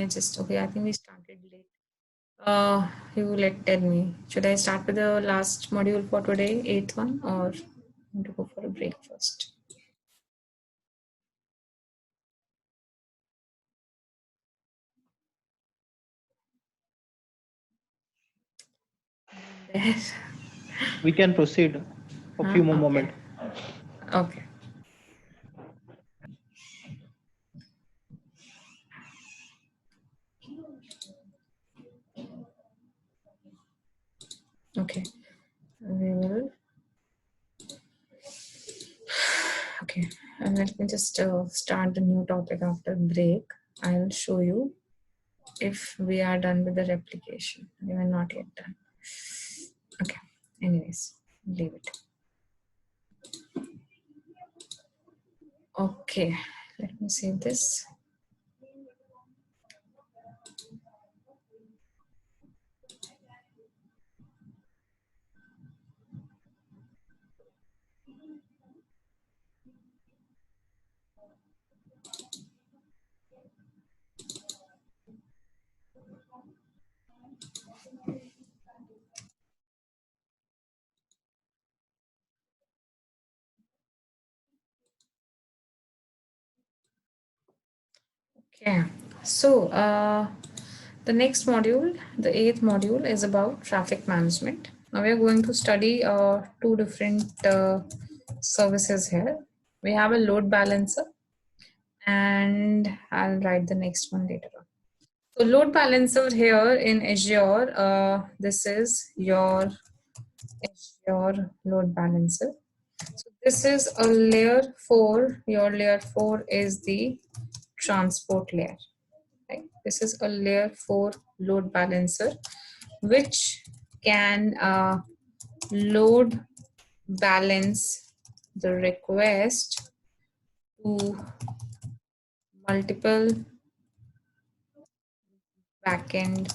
I think we started late. You tell me, should I start with the last module for today, 8th one, or want to go for a break first? There. We can proceed a few more Okay. moments. Okay. Okay. We will. Okay. And let me just start the new topic after break. I will show you if we are done with the replication. We are not yet done. Okay. Anyways, leave it. Okay. Let me save this. Okay, so the next module, the 8th module, is about traffic management. Now we are going to study two different services here. We have a load balancer, and I'll write the next one later on. So load balancer here in Azure, this is your Azure load balancer. So this is a layer 4. Your layer 4 is the transport layer. Right? This is a layer 4 load balancer which can load balance the request to multiple backend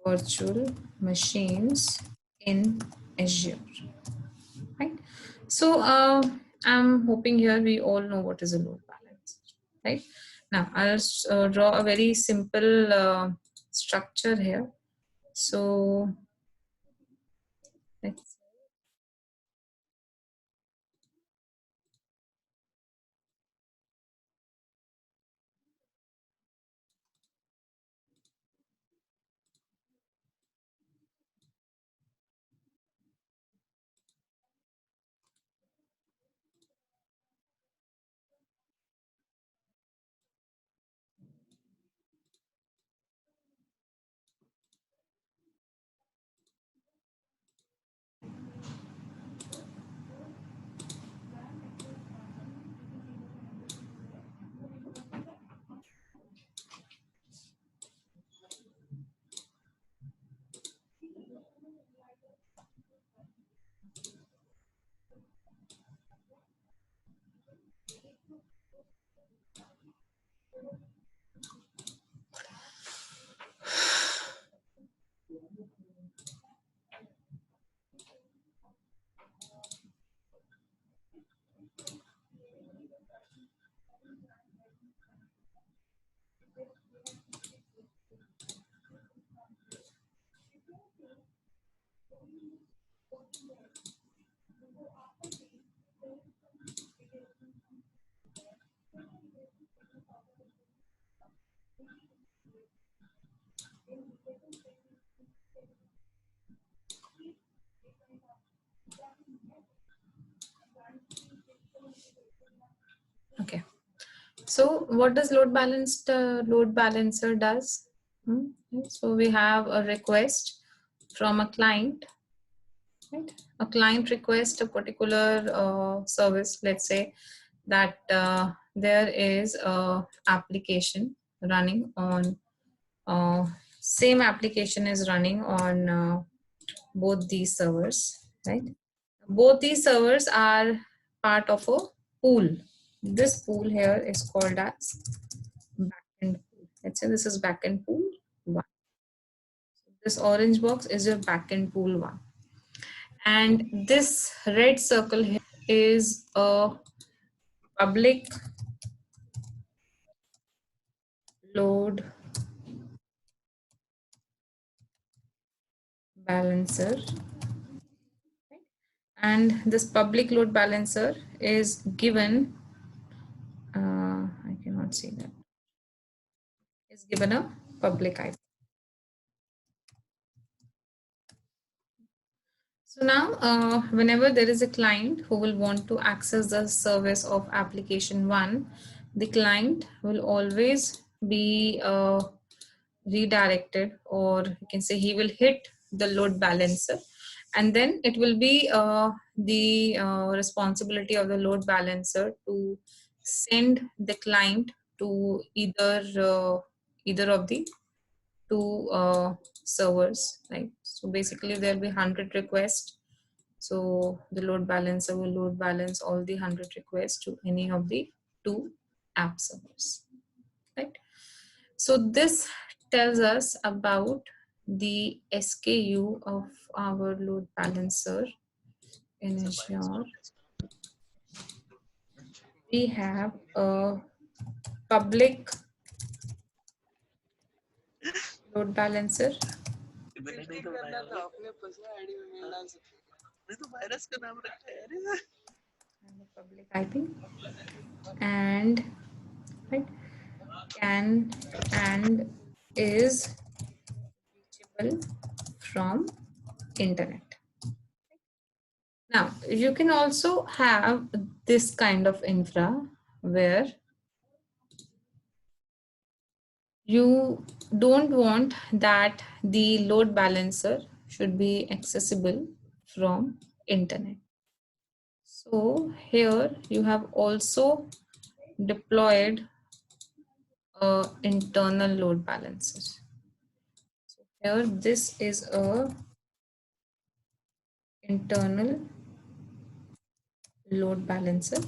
virtual machines in Azure. Right? So I'm hoping here we all know what is a load balancer. Right? Now I'll draw a very simple structure here. So let's okay. So what does load balancer does? So we have a request from a client, right? A client requests a particular service. Let's say that there is a application running on same application is running on both these servers, right? Both these servers are part of a pool. This pool here is called as backend pool. Let's say this is backend pool 1. This orange box is your backend pool 1. And this red circle here is a public load balancer, and this public load balancer is given, I cannot see that, is given a public IP. So now, whenever there is a client who will want to access the service of application 1, the client will always be redirected, or you can say he will hit the load balancer, and then it will be the responsibility of the load balancer to send the client to either of the two servers, right? So basically there'll be 100 requests, so the load balancer will load balance all the 100 requests to any of the two app servers, right? So this tells us about the SKU of our load balancer in Azure. We have a public load balancer and a public IP, and right, can and is reachable from internet. Now you can also have this kind of infra where you don't want that the load balancer should be accessible from internet. So here you have also deployed a internal load balancer. So here this is a internal load balancer,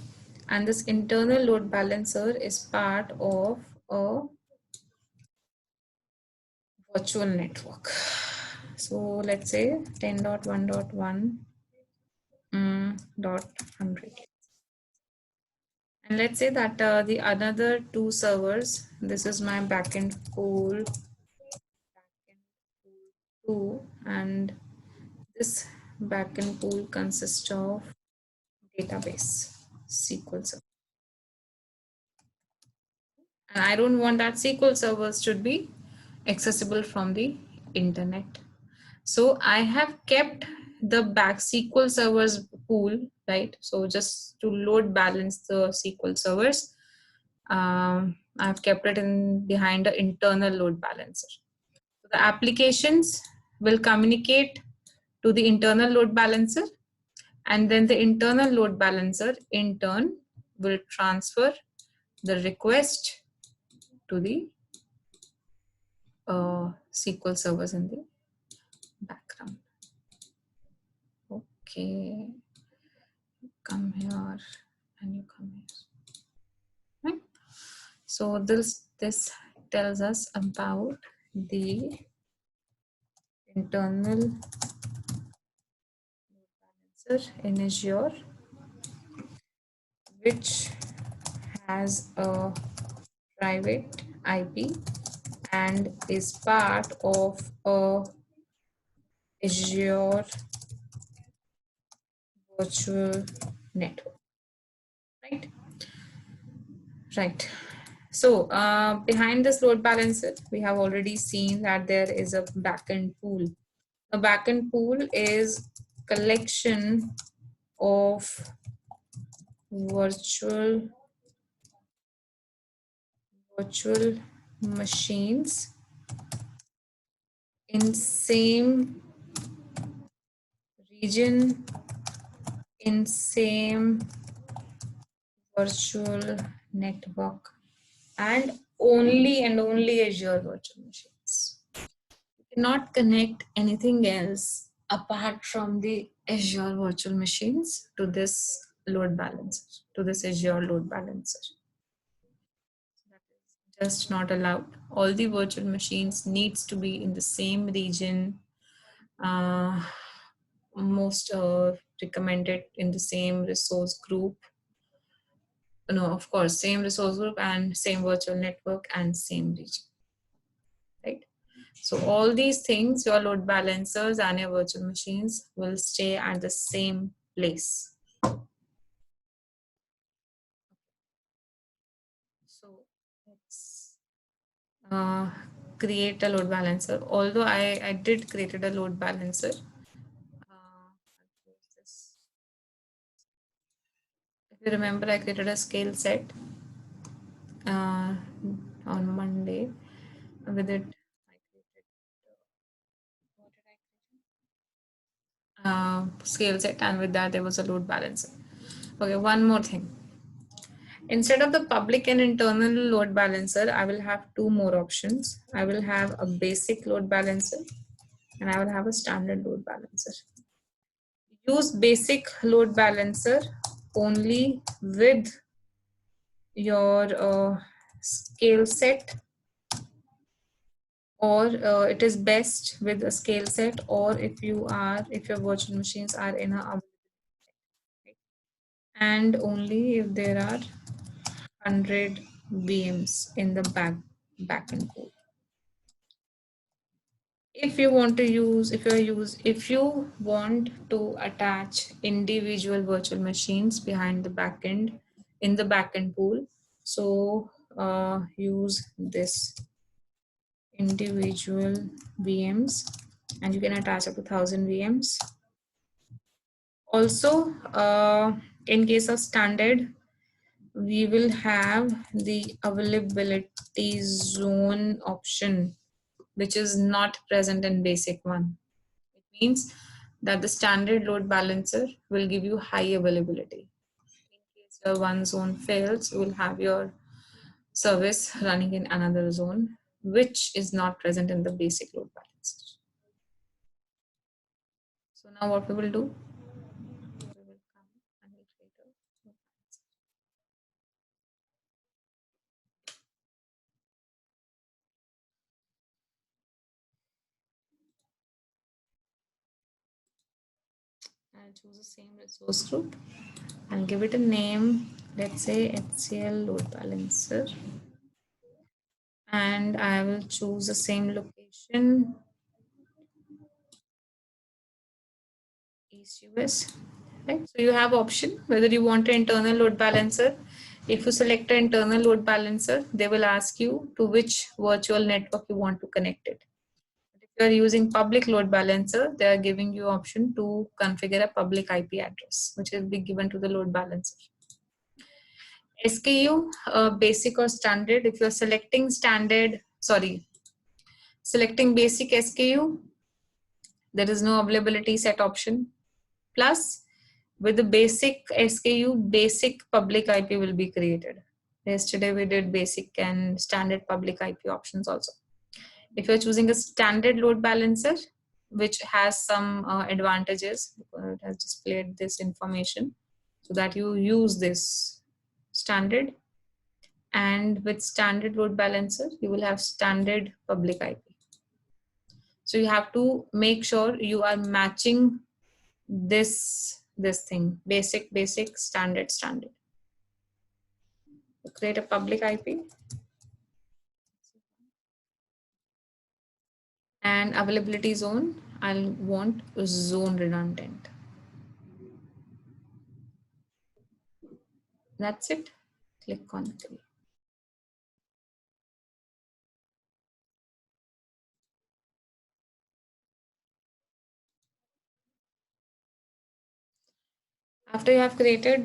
and this internal load balancer is part of a virtual network. So let's say 10.1.1 dot 100, and let's say that the another two servers, this is my backend pool 2, and this backend pool consists of database SQL server, and I don't want that SQL servers should be accessible from the internet. So I have kept the back SQL servers pool, right? So just to load balance the SQL servers, I've kept it in behind the internal load balancer. So the applications will communicate to the internal load balancer, and then the internal load balancer in turn will transfer the request to the SQL servers in the background. Okay, come here and you come here. Right? So this tells us about the internal balancer in Azure, which has a private IP and is part of a Azure virtual network, right? Right. So behind this load balancer, we have already seen that there is a backend pool. A backend pool is collection of virtual machines in same region, in same virtual network, and only Azure virtual machines. You cannot connect anything else apart from the Azure virtual machines to this load balancer, to this Azure load balancer. That is just not allowed. All the virtual machines needs to be in the same region. Most recommended in the same resource group, No, of course, same resource group and same virtual network and same region, right? So all these things, your load balancers and your virtual machines will stay at the same place. So let's uh, create a load balancer. Although I did created a load balancer. If you remember, I created a scale set uh, on Monday. With it, I created what did I create? Scale set, and with that there was a load balancer. Okay, one more thing. Instead of the public and internal load balancer, I will have two more options. I will have a basic load balancer and I will have a standard load balancer. Use basic load balancer only with your scale set, or it is best with a scale set, or if your virtual machines are in a, and only if there are 100 VMs in the backend code. If you want to attach individual virtual machines behind the backend in the backend pool, so use this individual VMs, and you can attach up to 1,000 VMs. Also, in case of standard, we will have the availability zone option, which is not present in basic one. It means that the standard load balancer will give you high availability. In case your one zone fails, you will have your service running in another zone, which is not present in the basic load balancer. So now what we will do, we will come and we'll create a load balancer. I'll choose the same resource group and give it a name. Let's say HCL load balancer. And I will choose the same location, East US. Right? So you have option whether you want an internal load balancer. If you select an internal load balancer, they will ask you to which virtual network you want to connect it. If you are using public load balancer, they are giving you option to configure a public IP address, which will be given to the load balancer. SKU, basic or standard. If you're selecting basic SKU, there is no availability set option. Plus, with the basic SKU, basic public IP will be created. Yesterday we did basic and standard public IP options also. If you're choosing a standard load balancer, which has some advantages, it has displayed this information so that you use this standard, and with standard load balancer you will have standard public IP. So you have to make sure you are matching this thing, basic, standard. Create a public IP and availability zone. I'll want zone redundant. That's it. Click on create. After you have created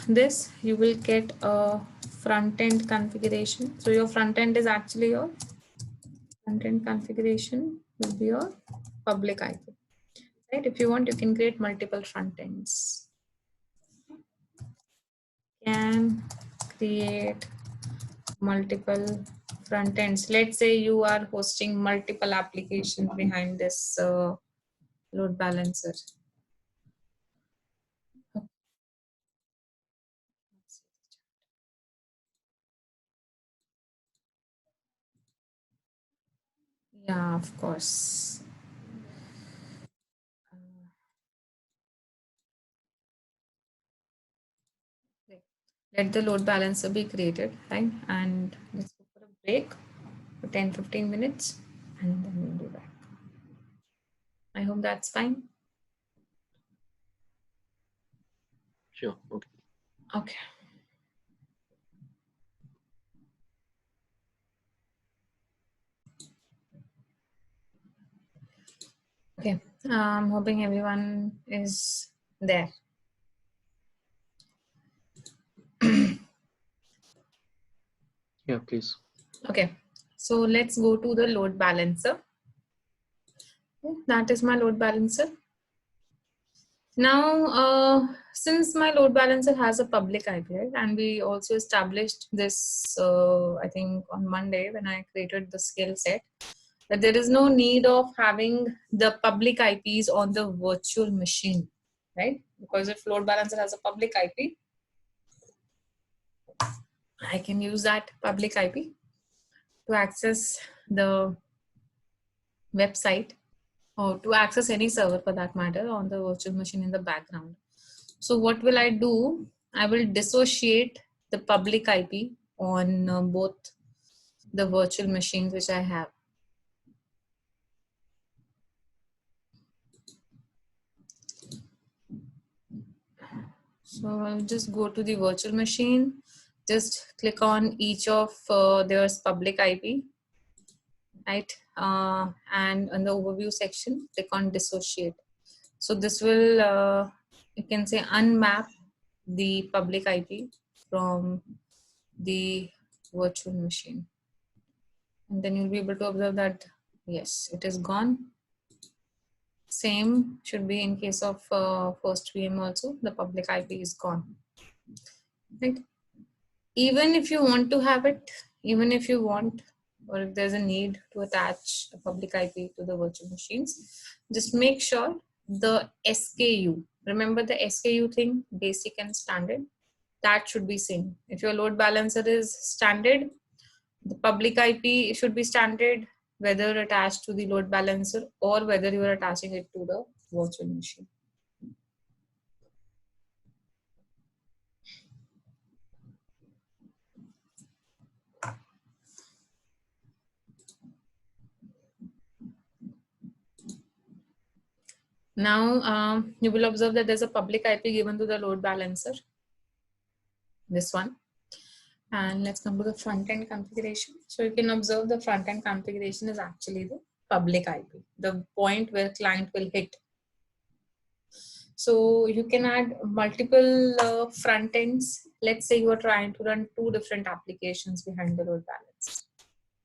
this, you will get a front end configuration. So your front end is actually your front end configuration will be your public IP. Right? If you want, you can create multiple front ends. Can create multiple front ends. Let's say you are hosting multiple applications behind this load balancer. Yeah, of course. Let the load balancer be created, right? And let's go for a break for 10-15 minutes and then we'll be back. I hope that's fine. Sure. Okay. Okay. Okay. I'm hoping everyone is there. Yeah, please. Okay. So let's go to the load balancer. That is my load balancer. Now, since my load balancer has a public IP, right, and we also established this, I think on Monday when I created the skill set, that there is no need of having the public IPs on the virtual machine, right? Because if load balancer has a public IP, I can use that public IP to access the website or to access any server for that matter on the virtual machine in the background. So what will I do? I will dissociate the public IP on both the virtual machines which I have. So I'll just go to the virtual machine, just click on each of their public IP, right? And on the overview section, click on dissociate. So this will, you can say, unmap the public IP from the virtual machine. And then you'll be able to observe that, yes, it is gone. Same should be in case of first VM also, the public IP is gone. Right? Even if you want to have it, even if you want, or if there's a need to attach a public IP to the virtual machines, just make sure the SKU, remember the SKU thing, basic and standard, that should be same. If your load balancer is standard, the public IP should be standard, whether attached to the load balancer or whether you are attaching it to the virtual machine. Now you will observe that there's a public IP given to the load balancer, this one. And let's come to the front end configuration. So you can observe the front end configuration is actually the public IP, the point where client will hit. So you can add multiple front ends. Let's say you are trying to run two different applications behind the load balance.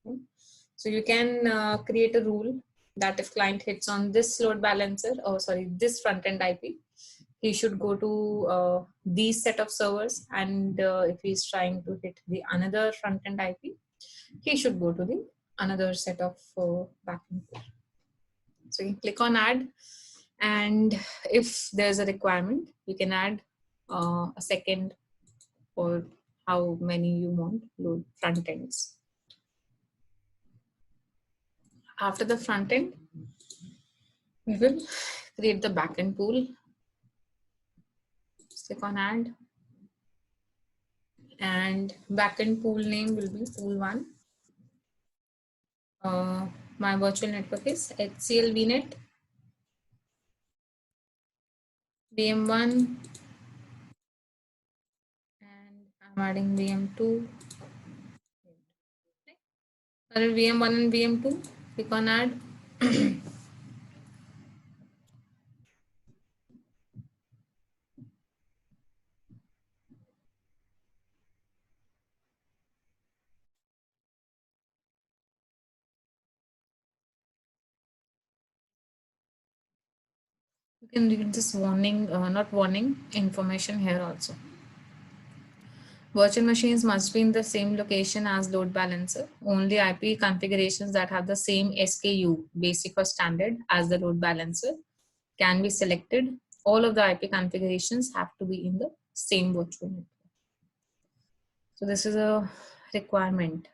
Okay. So you can create a rule that if client hits on this load balancer, or sorry, this front end IP, he should go to these set of servers, and if he's trying to hit the another front end IP, he should go to the another set of backend. So you click on add, and if there's a requirement, you can add a second or how many you want load front ends. After the front end, we will create the backend pool. Click on add, and backend pool name will be pool 1. My virtual network is HCL VNet VM1, and I'm adding VM2. VM1 and VM2. Click on add. You can read this warning, not warning, information here also. Virtual machines must be in the same location as load balancer. Only IP configurations that have the same SKU, basic or standard, as the load balancer can be selected. All of the IP configurations have to be in the same virtual network. So this is a requirement.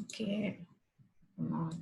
Okay. Come on.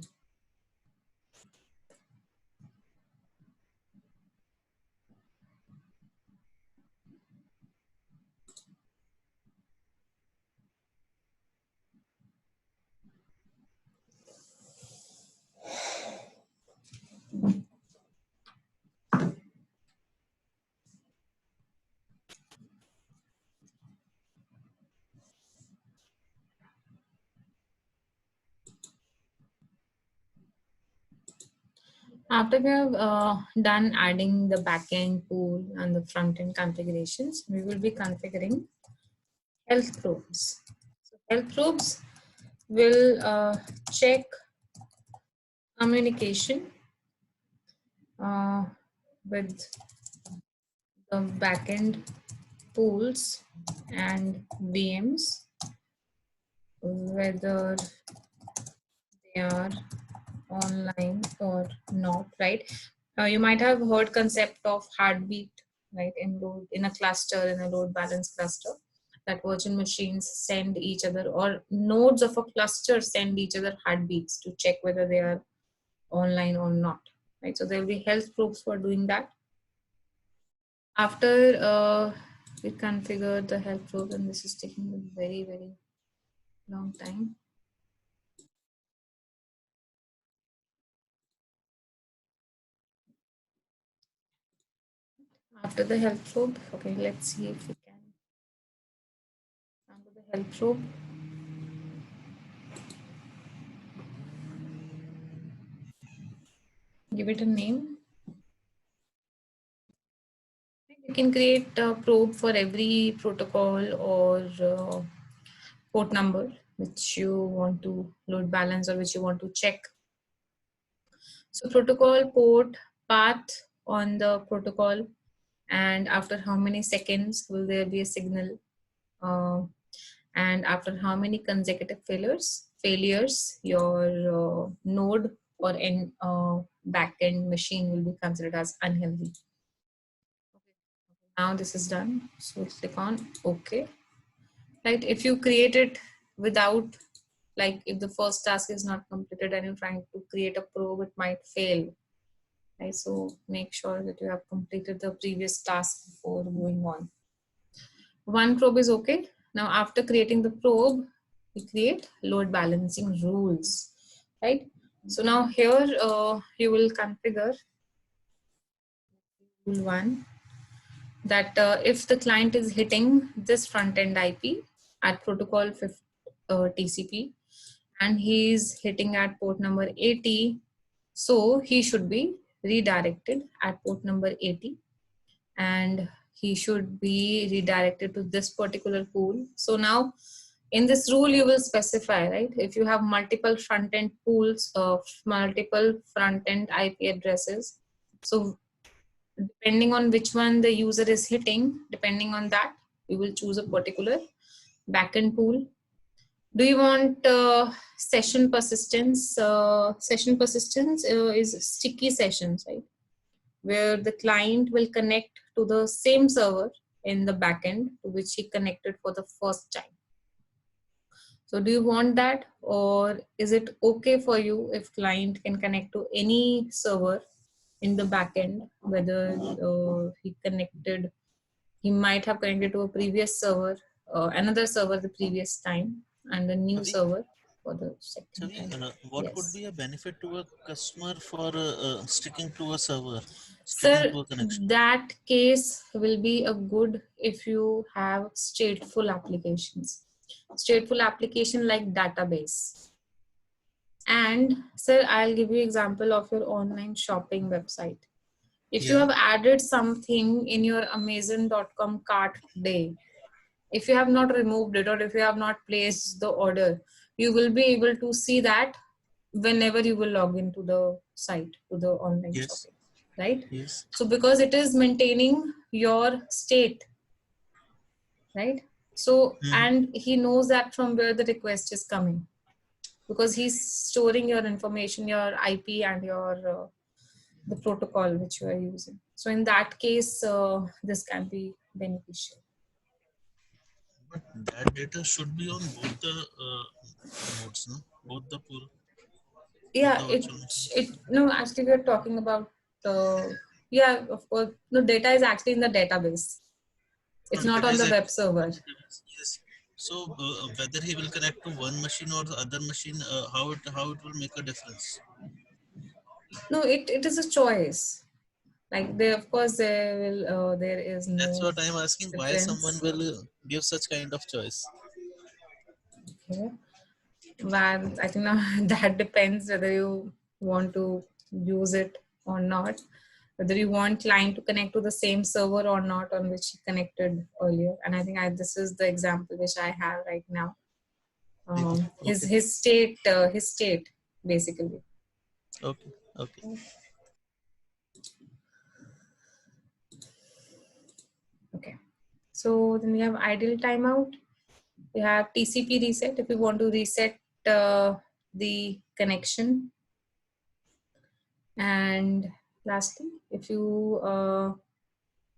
After we have done adding the backend pool and the front-end configurations, we will be configuring health probes. So health probes will check communication uh, with the backend pools and VMs, whether they are online or not, right? You might have heard concept of heartbeat, right? In a cluster, in a load balance cluster, that virtual machines send each other, or nodes of a cluster send each other heartbeats to check whether they are online or not, right? So there will be health probes for doing that. After we configure the health probe, and this is taking a very, very long time. After the health probe, okay, let's see if we can sample the health probe. Give it a name. You can create a probe for every protocol or port number which you want to load balance or which you want to check. So protocol, port, path on the protocol, and after how many seconds will there be a signal, and after how many consecutive failures your node or backend machine will be considered as unhealthy. Now this is done, so click on OK. Right, if you create it without, like if the first task is not completed and you're trying to create a probe, it might fail, right? So make sure that you have completed the previous task before going on. One probe is okay. Now after creating the probe, we create load balancing rules, right? So now here you will configure rule 1, that if the client is hitting this front end IP at protocol TCP, and he is hitting at port number 80, so he should be redirected at port number 80, and he should be redirected to this particular pool. So now in this rule you will specify, right, if you have multiple front end pools of multiple front end IP addresses, so depending on which one the user is hitting, depending on that, you will choose a particular backend pool. Do you want session persistence? Session persistence is sticky sessions, right? Where the client will connect to the same server in the backend to which he connected for the first time. So do you want that, or is it okay for you if client can connect to any server in the backend, whether he might have connected to a previous server, another server the previous time, and a new Avi, server for the second Avi, time? what could Yes. be a benefit to a customer for sticking to a server, sticking Sir, to a connection? that case will be a good if you have stateful applications. Stateful application like database. And sir, I'll give you example of your online shopping website. If you Yeah. have added something in your Amazon.com cart today, if you have not removed it or if you have not placed the order, you will be able to see that whenever you will log into the site to the online Yes. shopping, right? Yes. So because it is maintaining your state, right? So, Mm-hmm. and he knows that from where the request is coming, because he's storing your information, your IP and your the protocol which you are using. So in that case, this can be beneficial. But that data should be on both the nodes, no? both the pool, both Yeah, the virtual machines. it no, actually we're talking about yeah, of course. No, data is actually in the database. It's not Data on is the web actually in the server. database. Yes. So whether he will connect to one machine or the other machine, how it will make a difference? No, it is a choice. Like they, of course, there will there is That's no what I'm asking. Why someone difference. will give such kind of choice? Okay. But I think now that depends whether you want to use it or not, whether you want client to connect to the same server or not on which he connected earlier. And I think this is the example which I have right now. Okay. His state basically. Okay. Okay. Okay. So then we have idle timeout. We have TCP reset if you want to reset the connection. And lastly, if you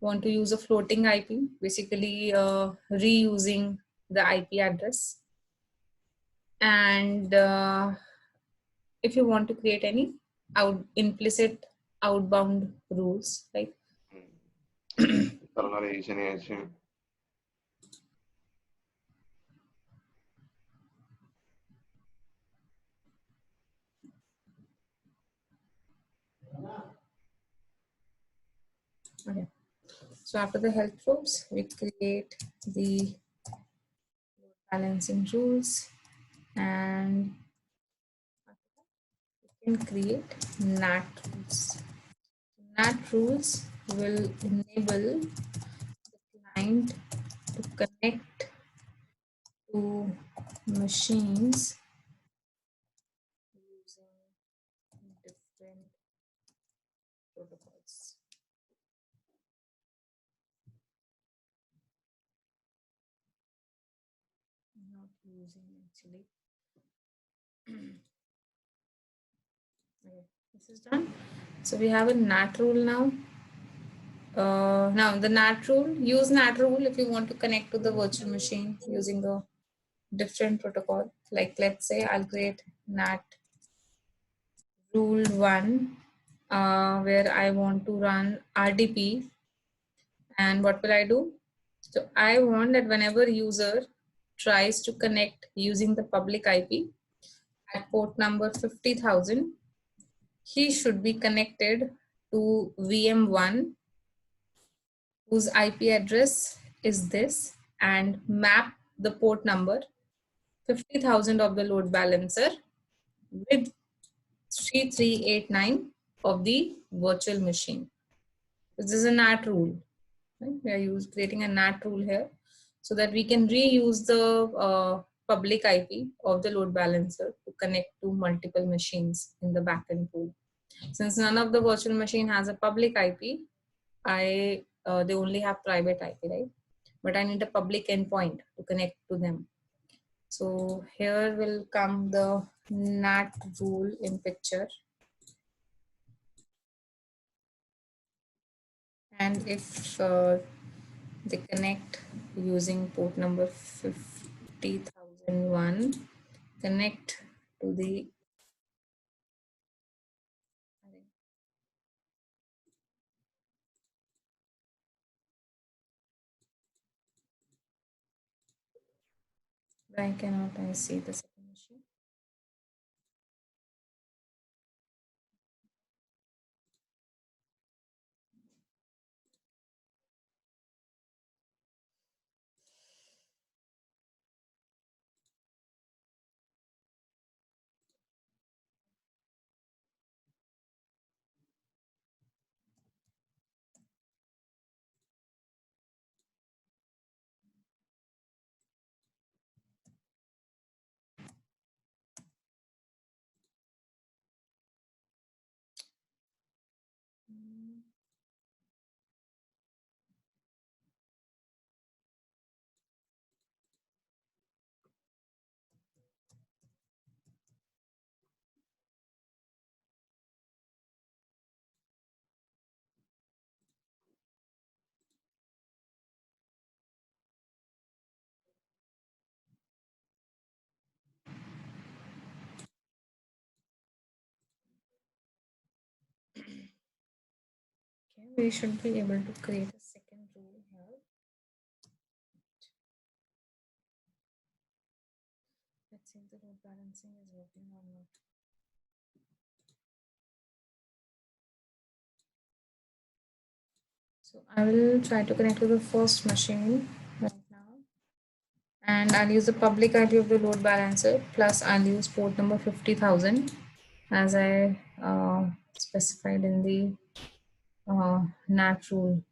want to use a floating IP, basically reusing the IP address. And if you want to create any implicit outbound rules, right? Parallel HNH. Okay. So after the health rules, we create the balancing rules, and we can create NAT rules. NAT rules will enable the client to connect to machines using different protocols. Not using actually. Okay, this is done. So we have a NAT rule now. Now the NAT rule, use NAT rule if you want to connect to the virtual machine using a different protocol. Like let's say I'll create NAT rule 1 where I want to run RDP. And what will I do? So I want that whenever user tries to connect using the public IP at port number 50,000, he should be connected to VM1 whose IP address is this and map the port number 50,000 of the load balancer with 3389 of the virtual machine. This is a NAT rule. Right? We are creating a NAT rule here so that we can reuse the public IP of the load balancer to connect to multiple machines in the backend pool. Since none of the virtual machine has a public IP, they only have private IP, right? But I need a public endpoint to connect to them. So here will come the NAT rule in picture. And if they connect using port number 50,001, connect to the why cannot I see the second machine? we should be able to create a second rule here. Let's see if the load balancing is working or not. So I will try to connect to the first machine right now. And I'll use the public IP of the load balancer, plus I'll use port number 50,000 as I specified in the NAT rule.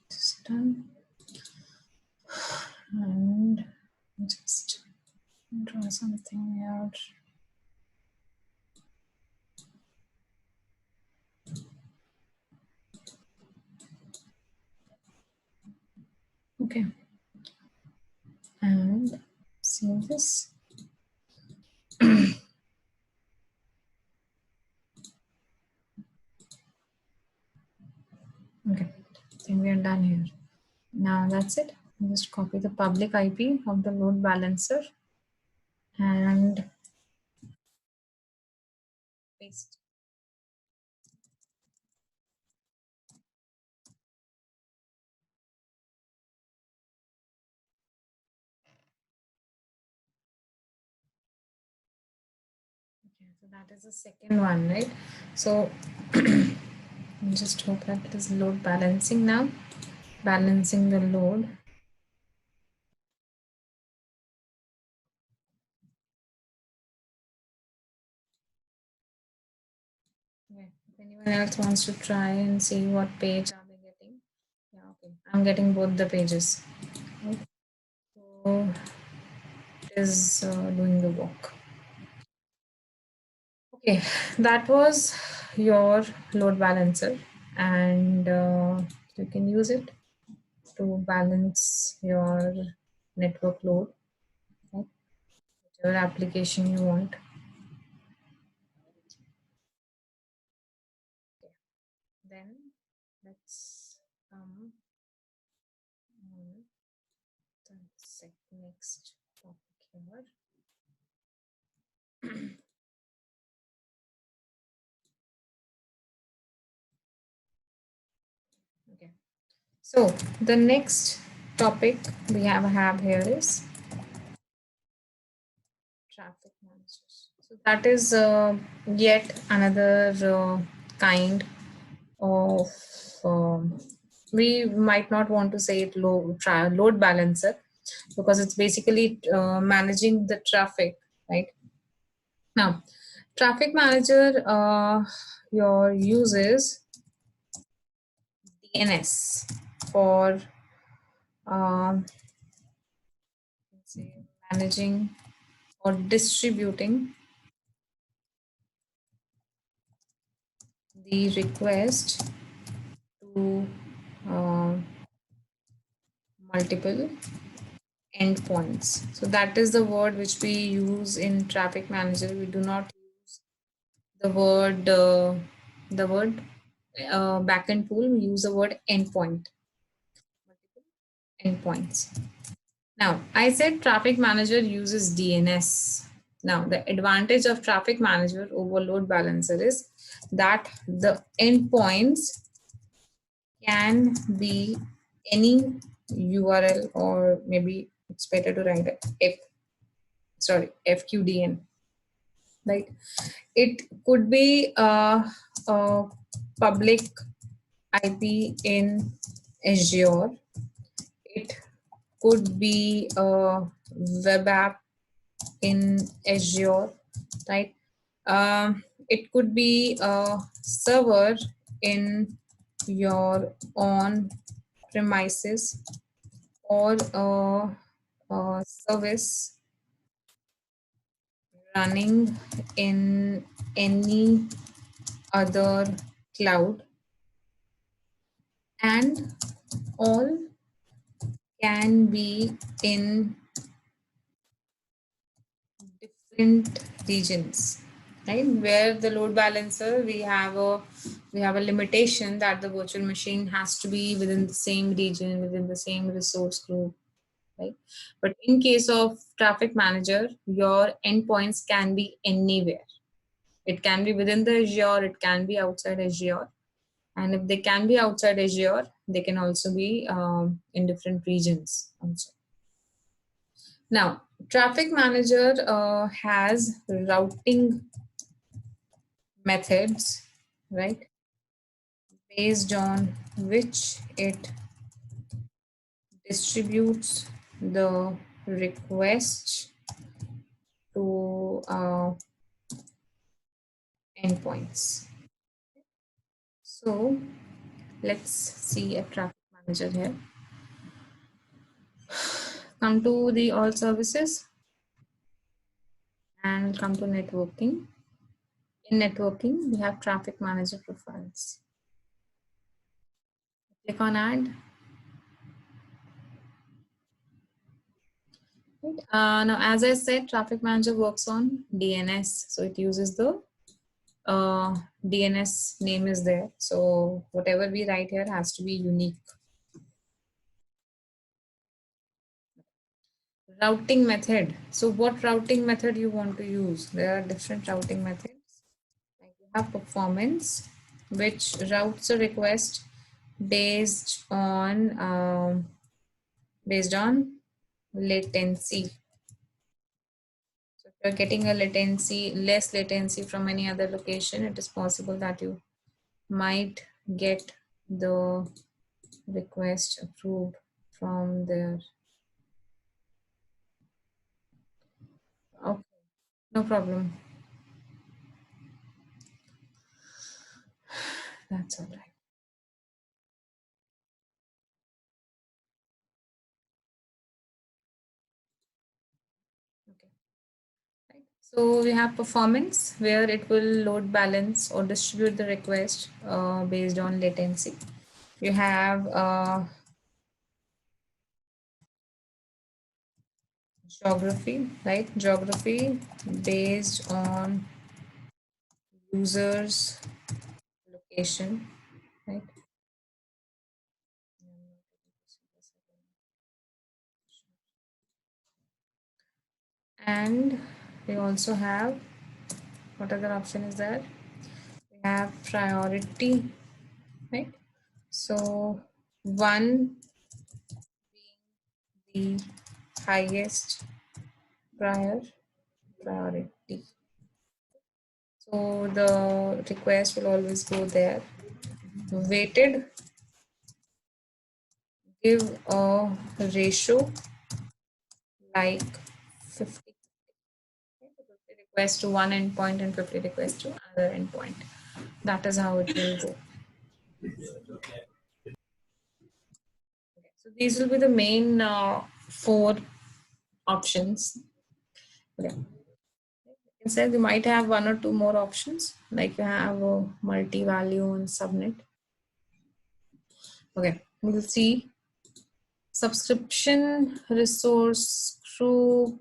It's done. And just draw something out. Okay. And save this. Okay, I think we are done here. Now that's it. Just copy the public IP of the load balancer and paste. Okay, so that is the second one, right? So just hope that it is load balancing now, balancing the load. Okay. If anyone else wants to try and see what page are they getting? Yeah, okay. I'm getting both the pages. Right. So it is doing the work. Okay, that was your load balancer, and you can use it to balance your network load, right? Whichever application you want. Okay. Then let's come on the next topic here. Okay. So the next topic we have here is traffic managers. So that is yet another kind of we might not want to say it load balancer, because it's basically managing the traffic, right? Now, traffic manager your uses DNS for let's say managing or distributing the request to uh, multiple endpoints. So that is the word which we use in traffic manager. We do not use the word backend pool. We use the word endpoint, multiple endpoints. Now, I said traffic manager uses DNS. Now, the advantage of traffic manager over load balancer is that the endpoints can be any URL, or maybe it's better to write FQDN. Right? It could be a public IP in Azure. It could be a web app in Azure, right? It could be a server in your on premises, or a service running in any other cloud, and all can be in different regions, right? Where the load balancer, we have a limitation that the virtual machine has to be within the same region, within the same resource group, right? But in case of traffic manager, your endpoints can be anywhere. It can be within the Azure, it can be outside Azure, and if they can be outside Azure, they can also be in different regions also. Now, traffic manager has routing methods, right? Based on which it distributes the request to endpoints. So let's see a traffic manager here. Come to the all services and come to networking. In networking, we have traffic manager profiles. Click on add. Right. Now, as I said, traffic manager works on DNS. So it uses the DNS name is there. So whatever we write here has to be unique. routing method. So what routing method you want to use? There are different routing methods. Like you have performance, which routes a request based on latency. So if you're getting a less latency from any other location, it is possible that you might get the request approved from there. Okay, no problem. That's all right. Okay. Right. So we have performance where it will load balance or distribute the request based on latency. You have geography, right? Geography based on users location, right? And we also have, what other option is there? We have priority, right? So one being the highest priority. So the request will always go there. Weighted, give a ratio like 50. 50 requests to one endpoint and 50 requests to another endpoint. That is how it will go. So these will be the main four options. Okay. Instead, you might have one or two more options, like you have a multi-value and subnet. Okay, we'll see subscription, resource group,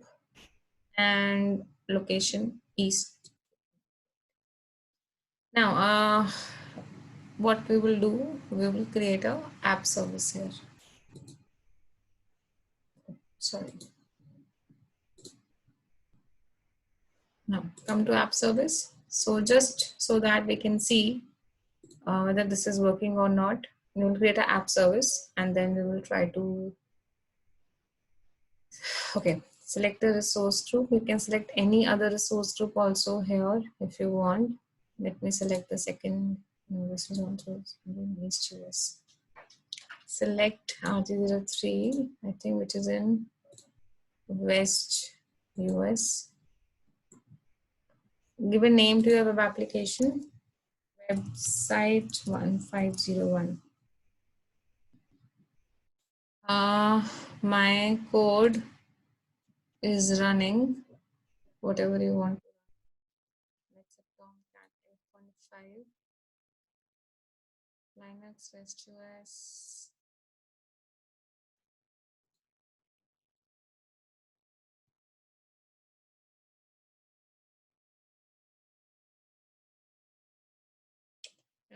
and location east. Now, what we will do, we will create a app service here. Sorry. Now, come to app service. So just so that we can see whether this is working or not, we will create an app service and then we will try to, okay, select the resource group. You can select any other resource group also here if you want. Let me select the second. No, this is also mischievous. Select AZ-103, I think, which is in West US. Give a name to your web application. Website 1501. My code is running. Whatever you want. Let's say Tomcat 8.5. Linux, REST-OS.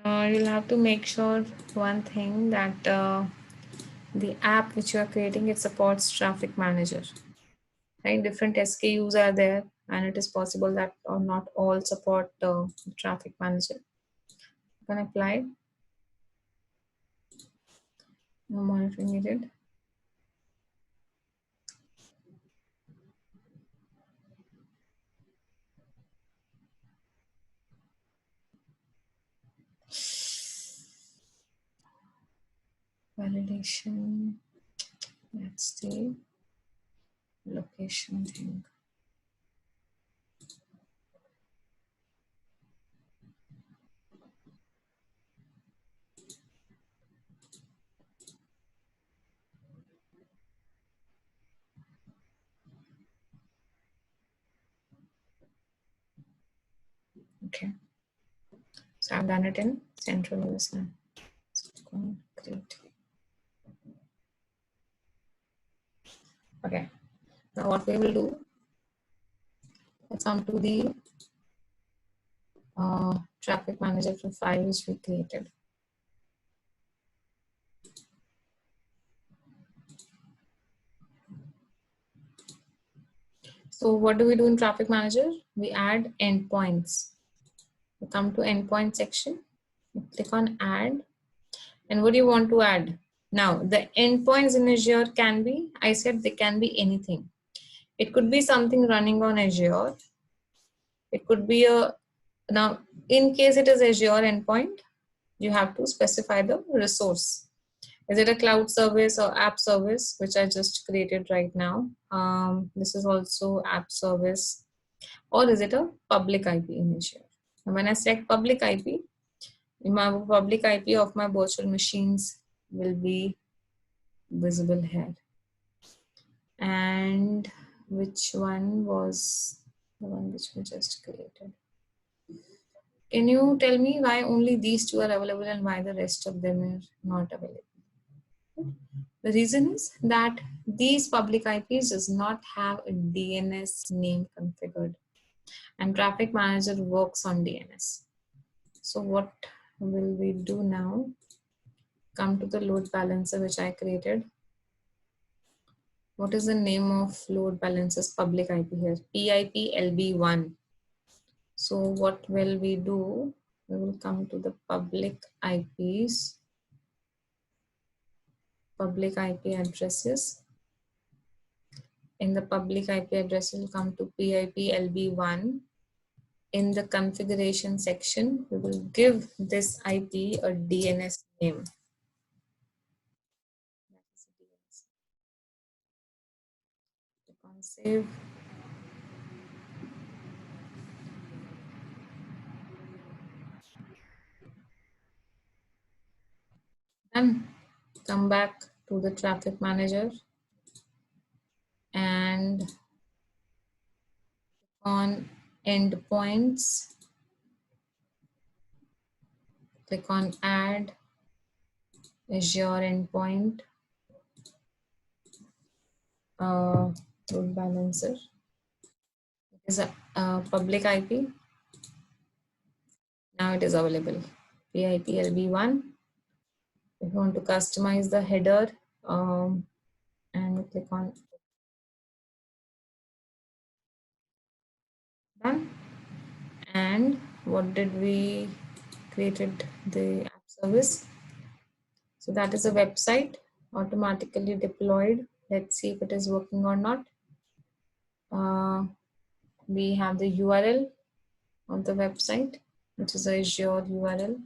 You'll have to make sure one thing that the app which you are creating, it supports traffic manager. Right? Different SKUs are there, and it is possible that or not all support traffic manager. You can apply. No monitoring needed. Validation. That's the location thing. Okay. So I've done it in Central US now. Great. Okay. Now what we will do, let's come to the traffic manager profile which we created. So what do we do in Traffic Manager? We add endpoints. We come to endpoint section, click on add, and what do you want to add? Now the endpoints in Azure can be, I said they can be anything. It could be something running on Azure. It could be now in case it is Azure endpoint, you have to specify the resource. Is it a cloud service or app service, which I just created right now? This is also app service, or is it a public IP in Azure? And when I select public IP, my public IP of my virtual machines will be visible here. And which one was the one which we just created? Can you tell me why only these two are available and why the rest of them are not available? The reason is that these public IPs does not have a DNS name configured, and Traffic Manager works on DNS. So what will we do now? Come to the load balancer which I created. What is the name of load balancer's public IP here? PIP LB1. So what will we do? We will come to the public IPs, public IP addresses. In the public IP address, will come to PIP LB1. In the configuration section, we will give this IP a DNS name. Click on save. Done. Come back to the Traffic Manager and on endpoints, click on add Azure endpoint load balancer. It is a public IP. Now it is available. PIP LB1. If you want to customize the header and click on done. And what did we created the app service? So that is a website automatically deployed. Let's see if it is working or not. We have the URL of the website, which is a Azure URL.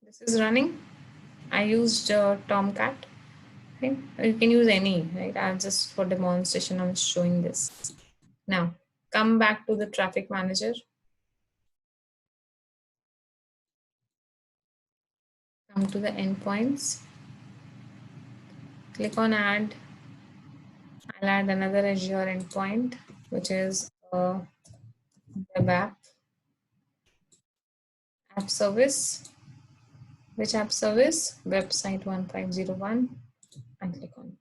This is running. I used Tomcat. Okay. You can use any, right? I'm just for demonstration, I'm showing this. Now, come back to the Traffic Manager. Come to the endpoints. Click on add. I'll add another Azure endpoint, which is a web app service. Which app service? Website 1501. And click on it.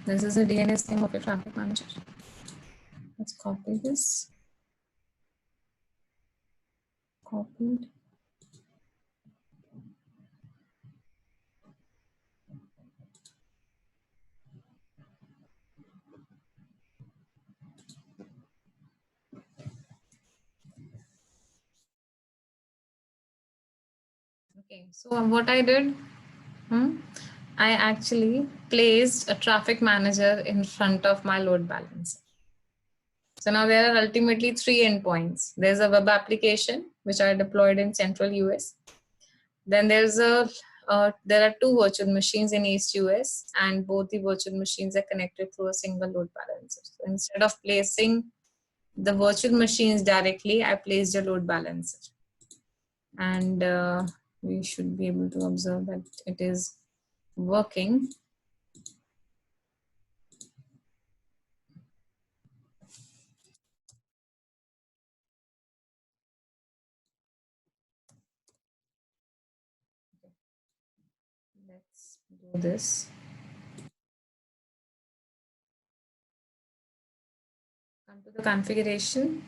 This is a DNS name of your Traffic Manager. Let's copy this. Copied. Okay, so what I did, I actually placed a traffic manager in front of my load balancer. So now there are ultimately three endpoints. There's a web application, which I deployed in central US. Then there are two virtual machines in East US, and both the virtual machines are connected through a single load balancer. So instead of placing the virtual machines directly, I placed a load balancer. And we should be able to observe that it is working. Let's do this. Come to the configuration.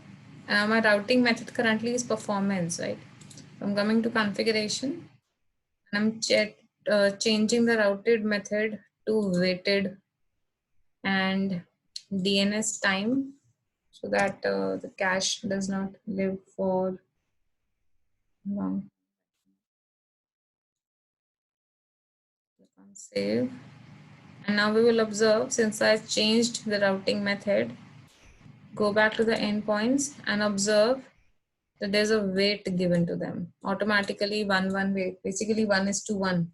My routing method currently is performance, right? I'm coming to configuration, and I'm changing the routed method to weighted and DNS time, so that the cache does not live for long. Click on save. And now we will observe, since I changed the routing method, go back to the endpoints and observe that there's a weight given to them. Automatically 1 weight, basically 1:1.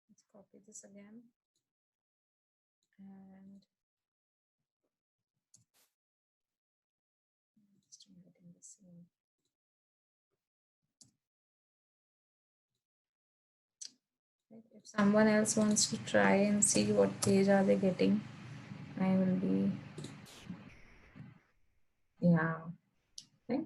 Let's copy this again. And still getting the same. If someone else wants to try and see what page are they getting, I will be, yeah. Okay.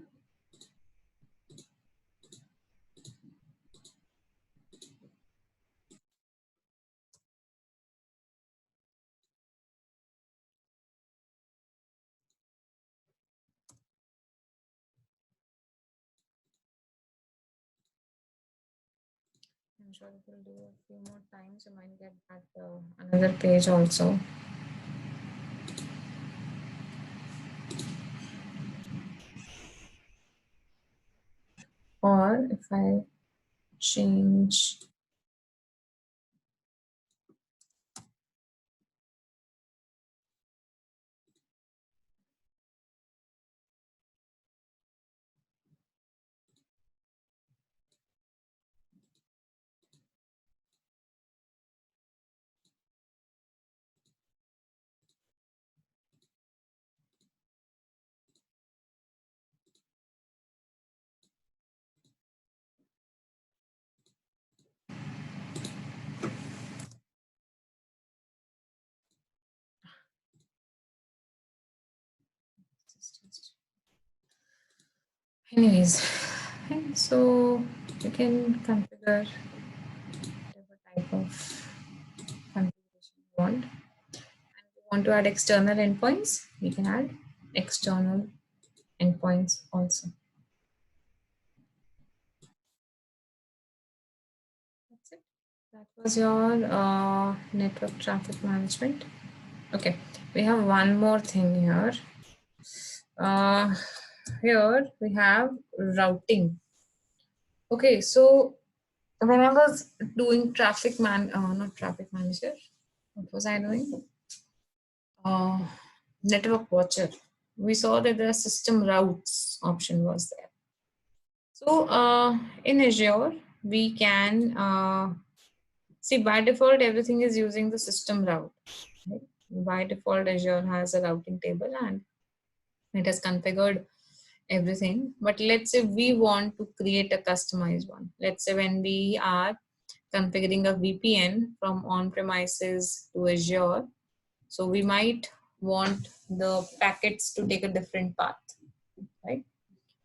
I'm sure if we'll do a few more times, you might get that another page also. Or if I change, anyways, so you can configure whatever type of configuration you want. And if you want to add external endpoints, we can add external endpoints also. That's it. That was your network traffic management. Okay, we have one more thing here. Here we have routing. Okay, so when I was doing not traffic manager, what was I doing? Uh, Network watcher. We saw that the system routes option was there. So in Azure, we can see by default everything is using the system route. Right? By default, Azure has a routing table and it has configured everything. But let's say we want to create a customized one. Let's say when we are configuring a VPN from on-premises to Azure, so we might want the packets to take a different path, right?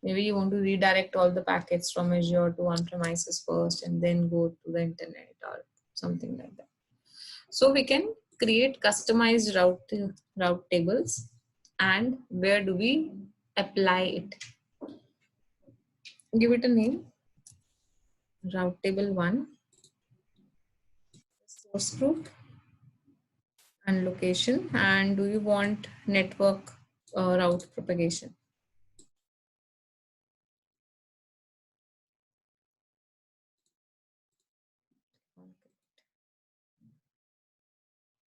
Maybe you want to redirect all the packets from Azure to on-premises first and then go to the internet or something like that. So we can create customized route tables. And where do we apply it? Give it a name, route table 1, source group, and location, and do you want network route propagation?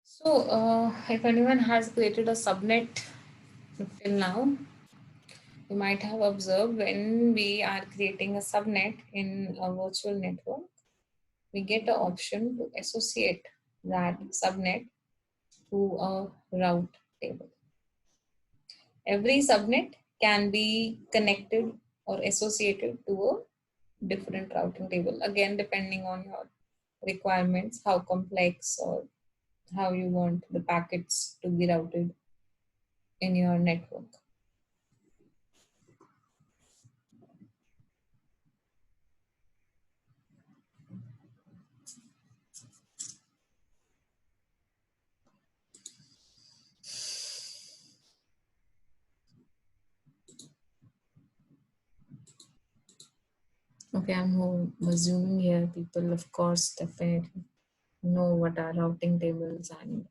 So if anyone has created a subnet till now, you might have observed when we are creating a subnet in a virtual network, we get the option to associate that subnet to a route table. Every subnet can be connected or associated to a different routing table, again depending on your requirements, how complex or how you want the packets to be routed in your network. Okay, I'm assuming here people, of course, definitely know what are routing tables and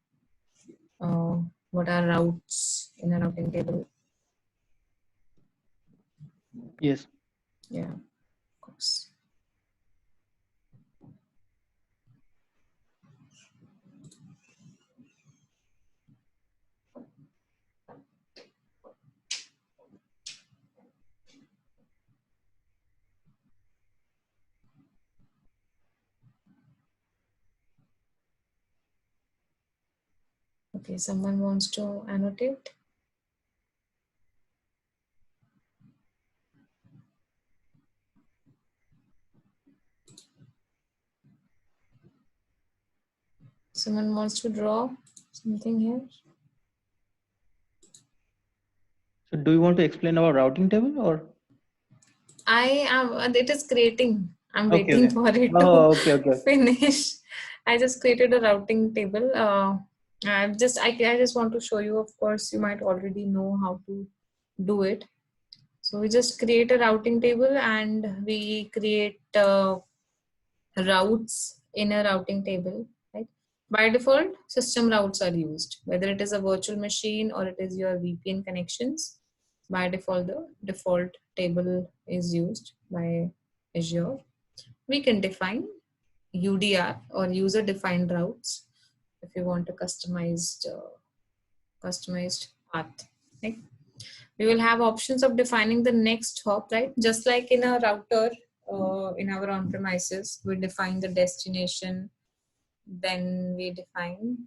what are routes in a routing table. Yes. Yeah, of course. Okay, someone wants to annotate? Someone wants to draw something here? So do you want to explain about routing table or? I am, it is creating. I'm Okay, waiting okay. for it to Oh, okay. finish. I just created a routing table. I just want to show you, of course, you might already know how to do it. So we just create a routing table and we create routes in a routing table, right? By default, system routes are used, whether it is a virtual machine or it is your VPN connections. By default, the default table is used by Azure. We can define UDR or user defined routes if you want a customized path. Right? We will have options of defining the next hop, right? Just like in a router in our on premises, we define the destination, then we define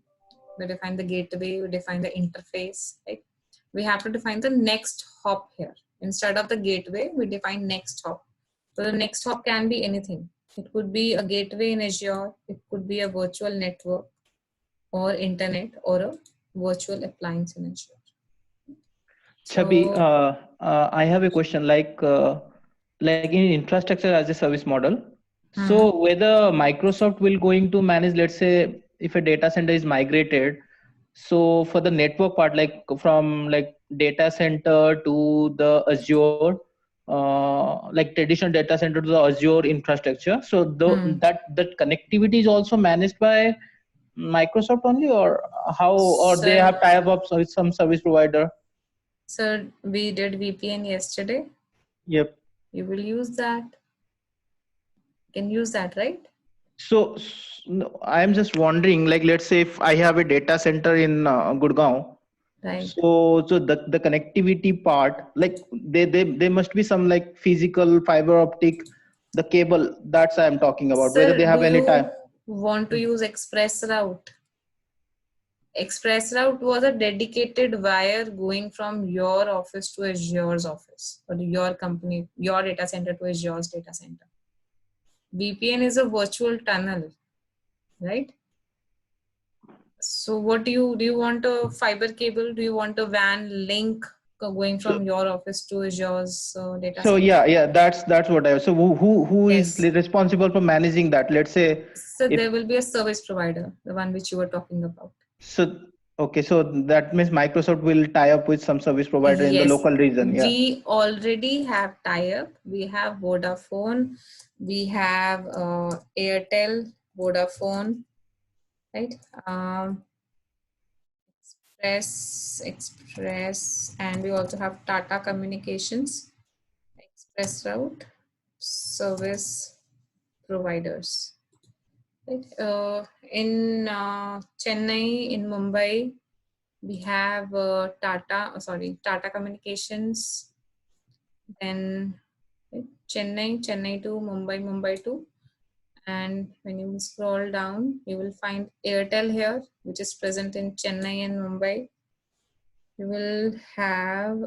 the gateway, we define the interface, right? We have to define the next hop here. Instead of the gateway, we define next hop. So the next hop can be anything. It could be a gateway in Azure, it could be a virtual network or internet or a virtual appliance in Azure. Chabi, So, I have a question like in infrastructure as a service model. hmm, So whether Microsoft will going to manage, let's say, if a data center is migrated, so for the network part, like from like data center to the Azure, like traditional data center to the Azure infrastructure. So hmm. that connectivity is also managed by Microsoft only, or how, or they Sir, have tie up with some service provider? sir, we did VPN yesterday. Yep. You will use that. Can use that, right? So no, I'm just wondering, like, let's say if I have a data center in Gurgaon, Right. so the connectivity part, like they must be some like physical fiber optic, the cable that's I'm talking about. Whether Sir, they do have any you time. want to use Express route? Express route was a dedicated wire going from your office to Azure's office or your company, your data center to Azure's data center. VPN is a virtual tunnel, right? So what do you want a fiber cable? Do you want a WAN link going So from your office to Azure's data so center? yeah, that's what I. So who is Yes. responsible for managing that? Let's say So if there will be a service provider, the one which you were talking about. so. Okay, so that means Microsoft will tie up with some service provider in the Yes, local region. Yeah. we already have tie-up. We have Vodafone, we have Airtel, Vodafone, right? Um, Express, and we also have Tata Communications, Express Route, service providers. Right? In Chennai, in Mumbai, we have Tata Communications, then right, Chennai to Mumbai, Mumbai to, and when you scroll down, you will find Airtel here, which is present in Chennai and Mumbai. You will have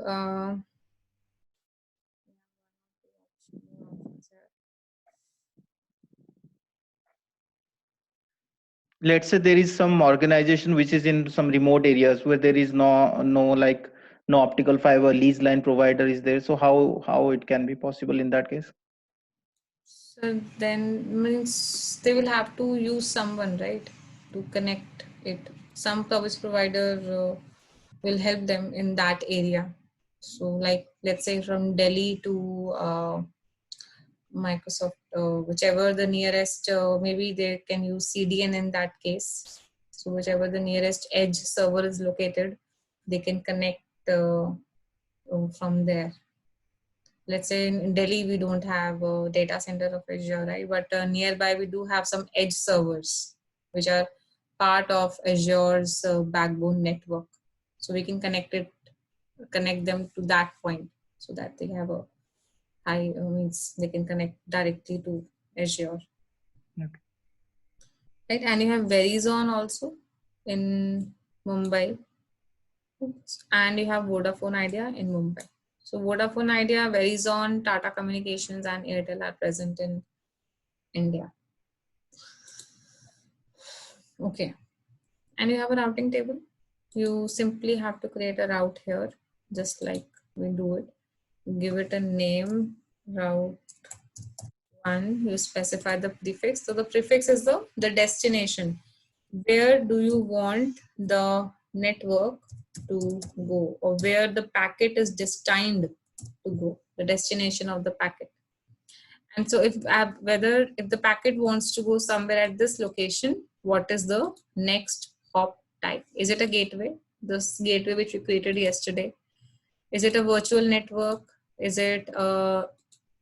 Let's say there is some organization which is in some remote areas where there is no optical fiber lease line provider is there. So how it can be possible in that case? so then means they will have to use someone, right, to connect it. Some service provider will help them in that area. So like let's say from Delhi to Microsoft, whichever the nearest, maybe they can use CDN in that case. So whichever the nearest edge server is located, they can connect from there. Let's say in Delhi, we don't have a data center of Azure, right? But nearby, we do have some edge servers, which are part of Azure's backbone network. So we can connect them to that point so that they have a high, means they can connect directly to Azure. Okay. Right, and you have Verizon also in Mumbai, and you have Vodafone Idea in Mumbai. So Vodafone Idea, Verizon, Tata Communications, and Airtel are present in India. Okay, and you have a routing table. You simply have to create a route here, just like we do it. Give it a name, route 1. You specify the prefix. So the prefix is the destination. Where do you want the network to go, or where the packet is destined to go, the destination of the packet. And so if the packet wants to go somewhere at this location, what is the next hop type? Is it a gateway, this gateway which we created yesterday? Is it a virtual network? Is it a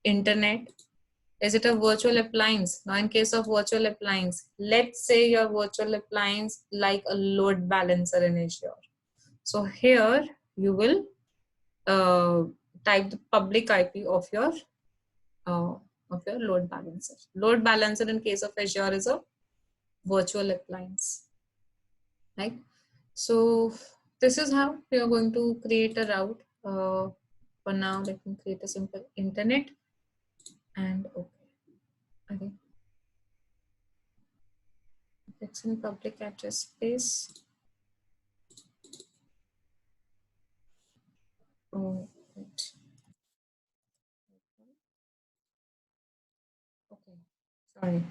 internet? Is it a virtual appliance? Now, in case of virtual appliance, let's say your virtual appliance like a load balancer in Azure. So here you will type the public IP uh, of your load balancer. Load balancer in case of Azure is a virtual appliance, right? So this is how we are going to create a route. For now, let me create a simple internet and okay. It's in public address space. Oh, wait. Okay, sorry.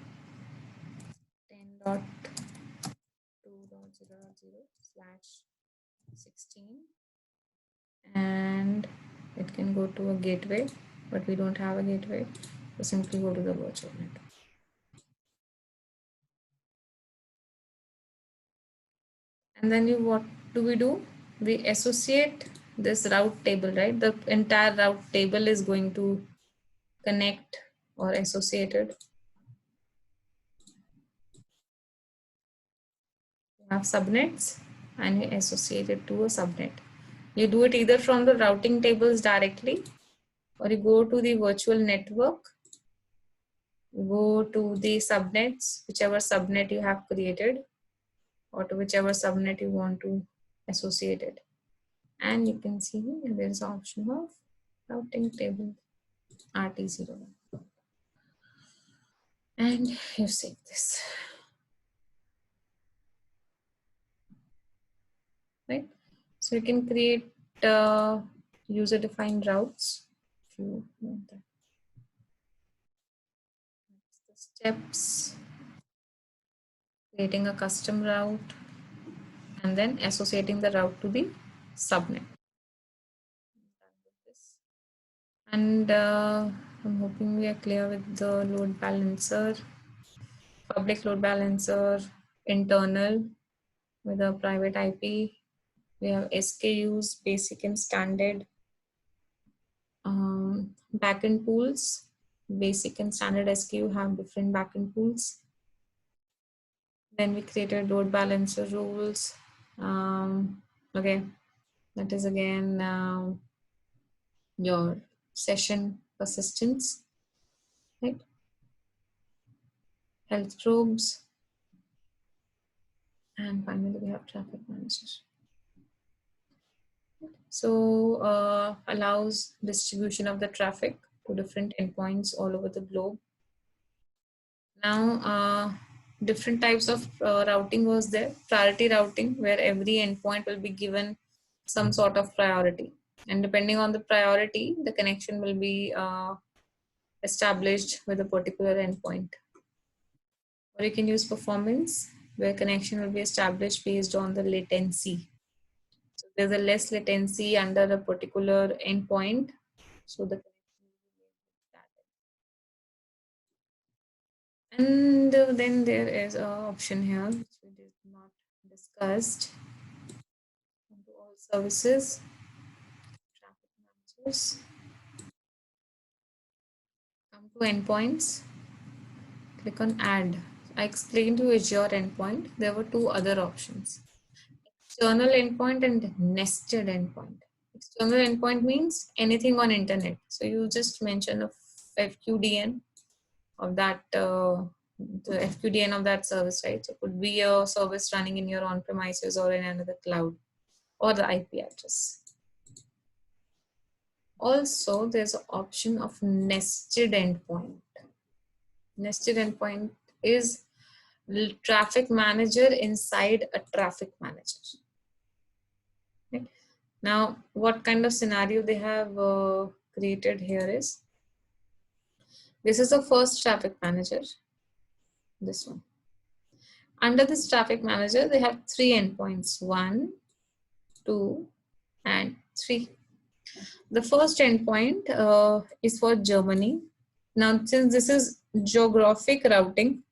10.2.0.0/16, and it can go to a gateway, but we don't have a gateway, so simply go to the virtual network. And then what do? We associate this route table, right? The entire route table is going to connect or associated. You have subnets and you associate it to a subnet. You do it either from the routing tables directly, or you go to the virtual network, go to the subnets, whichever subnet you have created, or to whichever subnet you want to associate it. And you can see there is an option of routing table RT01. And you save this, right? So you can create user-defined routes if you want that. The steps, creating a custom route, and then associating the route to the subnet. And I'm hoping we are clear with the load balancer, public load balancer, internal with a private IP, We have SKUs, basic and standard. Backend pools, basic and standard SKU have different backend pools. Then we created load balancer rules. Okay, that is again your session persistence, right? Health probes, and finally we have traffic managers. So allows distribution of the traffic to different endpoints all over the globe. Now different types of routing was there. Priority routing, where every endpoint will be given some sort of priority, and depending on the priority, the connection will be established with a particular endpoint. Or you can use performance, where connection will be established based on the latency. So there's a less latency under a particular endpoint, so the connection will be that. And then there is an option here which we did not discussed. To all services, traffic managers. Come to endpoints. Click on add. I explained to Azure endpoint. There were two other options: external endpoint and nested endpoint. External endpoint means anything on internet. So you just mention a FQDN of that, the FQDN of that service, right? So it could be a service running in your on-premises or in another cloud, or the IP address. Also, there's an option of nested endpoint. Nested endpoint is traffic manager inside a traffic manager. Right? Now, what kind of scenario they have created here is, this is the first traffic manager, this one. Under this traffic manager, they have three endpoints, 1, 2, and 3. The first endpoint is for Germany. Now, since this is geographic routing,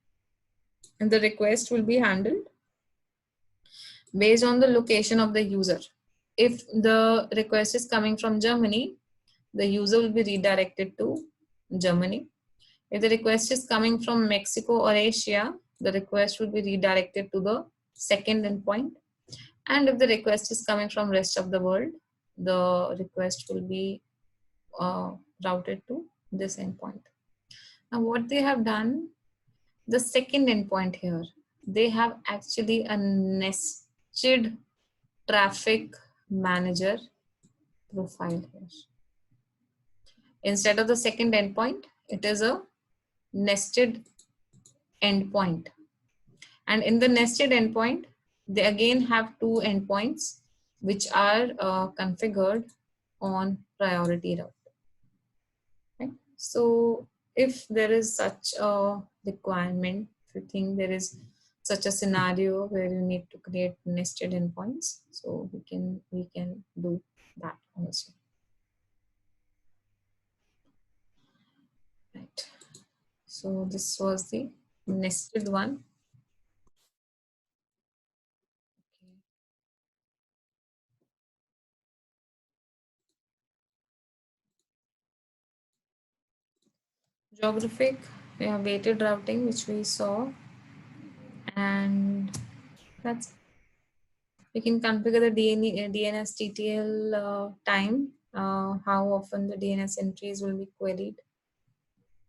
and the request will be handled based on the location of the user. If the request is coming from Germany, the user will be redirected to Germany. If the request is coming from Mexico or Asia, the request will be redirected to the second endpoint. And if the request is coming from rest of the world, the request will be routed to this endpoint. Now what they have done, the second endpoint here, they have actually a nested traffic manager profile here. Instead of the second endpoint, it is a nested endpoint. And in the nested endpoint, they again have two endpoints which are configured on priority route. Right? So if there is such a requirement, if you think there is such a scenario where you need to create nested endpoints, so we can do that also. Right. So this was the nested one. Geographic, we have weighted routing, which we saw, and that's, you can configure the DNS TTL time, how often the DNS entries will be queried,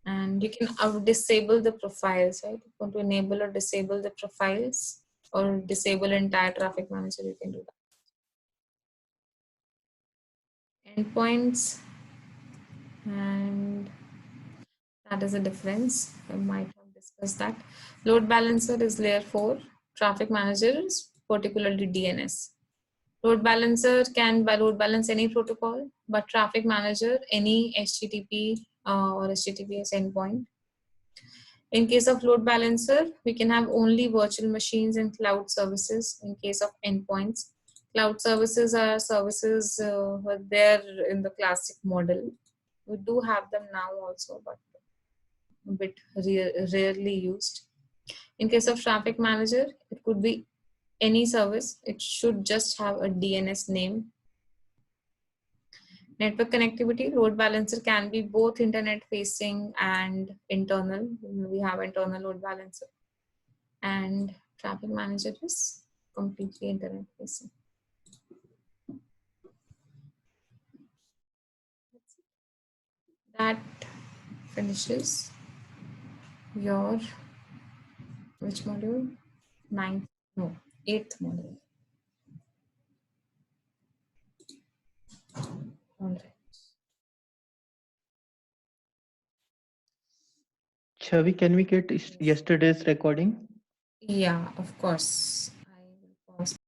and you can disable the profiles, right? If you want to enable or disable the profiles or disable entire traffic manager, you can do that. Endpoints, and that is a difference. I might have discussed that. Load balancer is layer 4. Traffic manager is particularly DNS. Load balancer can load balance any protocol, but traffic manager any HTTP or HTTPS endpoint. In case of load balancer, we can have only virtual machines and cloud services. In case of endpoints, cloud services are services there in the classic model. We do have them now also, but a bit rarely used. In case of traffic manager, it could be any service, it should just have a DNS name. Network connectivity, load balancer can be both internet facing and internal. We have internal load balancer. And traffic manager is completely internet facing. That finishes your which module? Eighth module. All right. Chavi, can we get yesterday's recording? Yeah, of course. I will pause.